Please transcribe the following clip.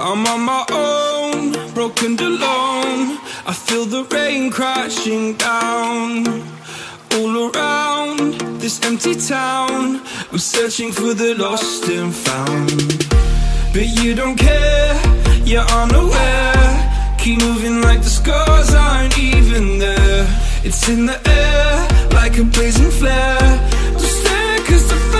I'm on my own, broken and alone. I feel the rain crashing down all around this empty town. I'm searching for the lost and found, but you don't care, you're unaware. Keep moving like the scars aren't even there. It's in the air like a blazing flare. Don't stare, 'cause the